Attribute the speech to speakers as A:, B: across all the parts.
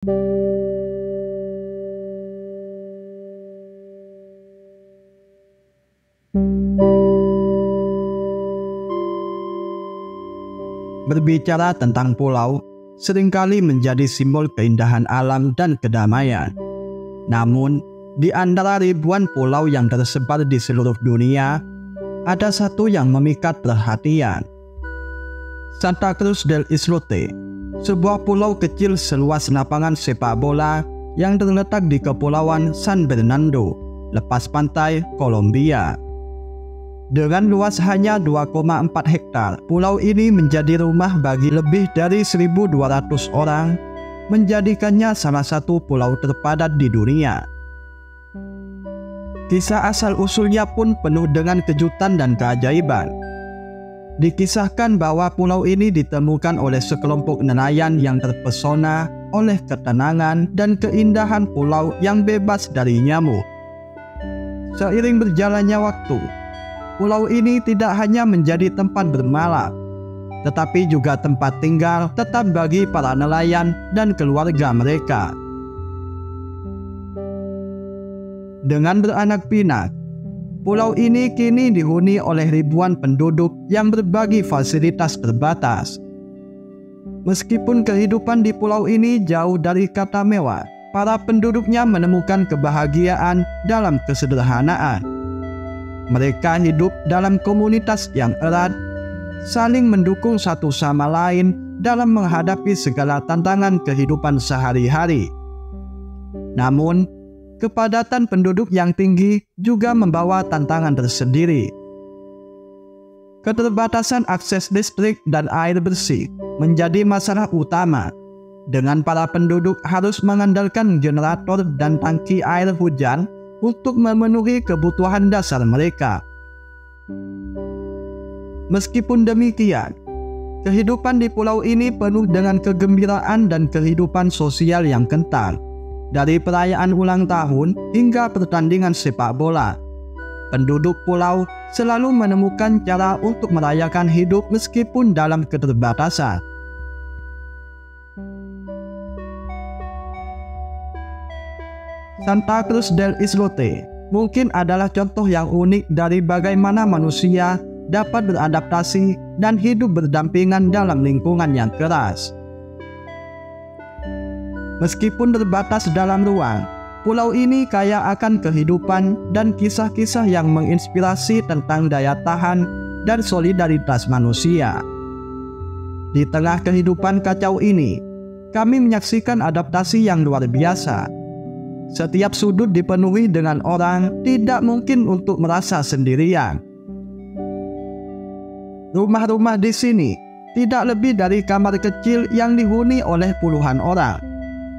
A: Berbicara tentang pulau, seringkali menjadi simbol keindahan alam dan kedamaian. Namun, di antara ribuan pulau yang tersebar di seluruh dunia, ada satu yang memikat perhatian. Santa Cruz del Islote, sebuah pulau kecil seluas lapangan sepak bola yang terletak di Kepulauan San Bernardo, lepas pantai Kolombia. Dengan luas hanya 2,4 hektar, pulau ini menjadi rumah bagi lebih dari 1.200 orang, menjadikannya salah satu pulau terpadat di dunia. Kisah asal-usulnya pun penuh dengan kejutan dan keajaiban. Dikisahkan bahwa pulau ini ditemukan oleh sekelompok nelayan yang terpesona oleh ketenangan dan keindahan pulau yang bebas dari nyamuk. Seiring berjalannya waktu, pulau ini tidak hanya menjadi tempat bermalam, tetapi juga tempat tinggal tetap bagi para nelayan dan keluarga mereka. Dengan beranak pinak, pulau ini kini dihuni oleh ribuan penduduk yang berbagi fasilitas terbatas. Meskipun kehidupan di pulau ini jauh dari kata mewah, para penduduknya menemukan kebahagiaan dalam kesederhanaan. Mereka hidup dalam komunitas yang erat, saling mendukung satu sama lain dalam menghadapi segala tantangan kehidupan sehari-hari. Namun, kepadatan penduduk yang tinggi juga membawa tantangan tersendiri. Keterbatasan akses listrik dan air bersih menjadi masalah utama, dengan para penduduk harus mengandalkan generator dan tangki air hujan untuk memenuhi kebutuhan dasar mereka. Meskipun demikian, kehidupan di pulau ini penuh dengan kegembiraan dan kehidupan sosial yang kental. Dari perayaan ulang tahun hingga pertandingan sepak bola, penduduk pulau selalu menemukan cara untuk merayakan hidup meskipun dalam keterbatasan. Santa Cruz del Islote mungkin adalah contoh yang unik dari bagaimana manusia dapat beradaptasi dan hidup berdampingan dalam lingkungan yang keras. Meskipun terbatas dalam ruang, pulau ini kaya akan kehidupan dan kisah-kisah yang menginspirasi tentang daya tahan dan solidaritas manusia. Di tengah kehidupan kacau ini, kami menyaksikan adaptasi yang luar biasa. Setiap sudut dipenuhi dengan orang, tidak mungkin untuk merasa sendirian. Rumah-rumah di sini tidak lebih dari kamar kecil yang dihuni oleh puluhan orang.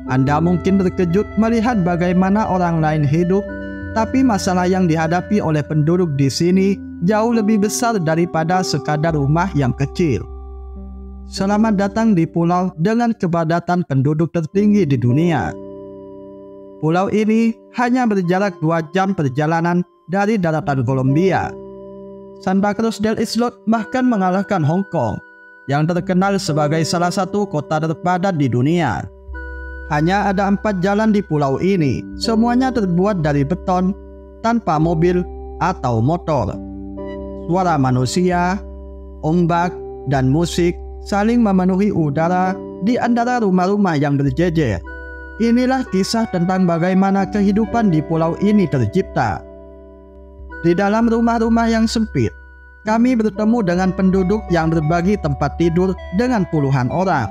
A: Anda mungkin terkejut melihat bagaimana orang lain hidup, tapi masalah yang dihadapi oleh penduduk di sini jauh lebih besar daripada sekadar rumah yang kecil. Selamat datang di pulau dengan kepadatan penduduk tertinggi di dunia. Pulau ini hanya berjarak 2 jam perjalanan dari daratan Kolombia. Santa Cruz del Islote bahkan mengalahkan Hong Kong, yang terkenal sebagai salah satu kota terpadat di dunia. Hanya ada 4 jalan di pulau ini, semuanya terbuat dari beton, tanpa mobil atau motor. Suara manusia, ombak, dan musik saling memenuhi udara di antara rumah-rumah yang berjejer. Inilah kisah tentang bagaimana kehidupan di pulau ini tercipta. Di dalam rumah-rumah yang sempit, kami bertemu dengan penduduk yang berbagi tempat tidur dengan puluhan orang.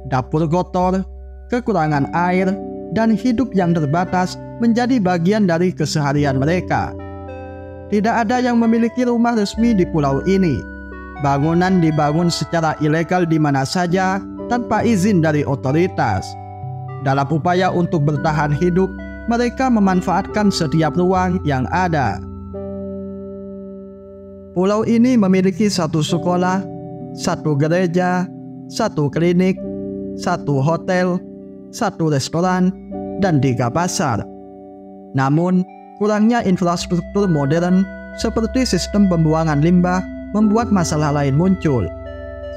A: Dapur kotor, kekurangan air, dan hidup yang terbatas menjadi bagian dari keseharian mereka. Tidak ada yang memiliki rumah resmi di pulau ini. Bangunan dibangun secara ilegal di mana saja tanpa izin dari otoritas. Dalam upaya untuk bertahan hidup, mereka memanfaatkan setiap ruang yang ada. Pulau ini memiliki 1 sekolah, 1 gereja, 1 klinik, 1 hotel, 1 restoran, dan 3 pasar. Namun, kurangnya infrastruktur modern seperti sistem pembuangan limbah membuat masalah lain muncul.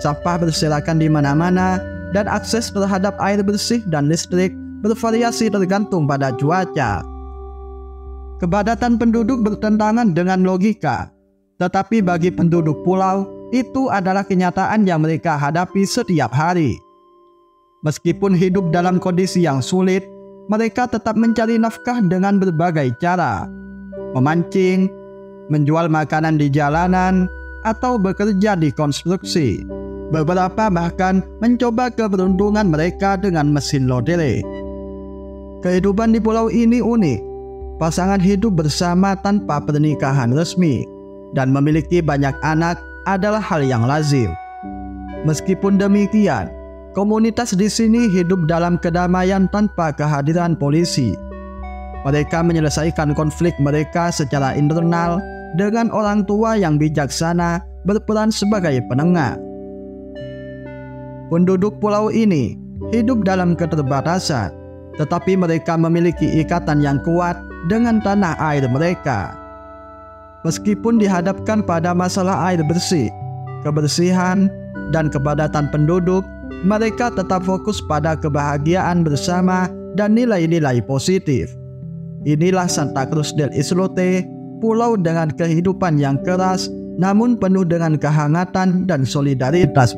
A: Sampah berserakan di mana-mana, dan akses terhadap air bersih dan listrik bervariasi tergantung pada cuaca. Kepadatan penduduk bertentangan dengan logika, tetapi bagi penduduk pulau, itu adalah kenyataan yang mereka hadapi setiap hari. Meskipun hidup dalam kondisi yang sulit, mereka tetap mencari nafkah dengan berbagai cara. Memancing, menjual makanan di jalanan, atau bekerja di konstruksi. Beberapa bahkan mencoba keberuntungan mereka dengan mesin lodere. Kehidupan di pulau ini unik. Pasangan hidup bersama tanpa pernikahan resmi dan memiliki banyak anak adalah hal yang lazim. Meskipun demikian, komunitas di sini hidup dalam kedamaian tanpa kehadiran polisi. Mereka menyelesaikan konflik mereka secara internal dengan orang tua yang bijaksana berperan sebagai penengah. Penduduk pulau ini hidup dalam keterbatasan, tetapi mereka memiliki ikatan yang kuat dengan tanah air mereka. Meskipun dihadapkan pada masalah air bersih, kebersihan, dan kepadatan penduduk, mereka tetap fokus pada kebahagiaan bersama dan nilai-nilai positif. Inilah Santa Cruz del Islote, pulau dengan kehidupan yang keras namun penuh dengan kehangatan dan solidaritas.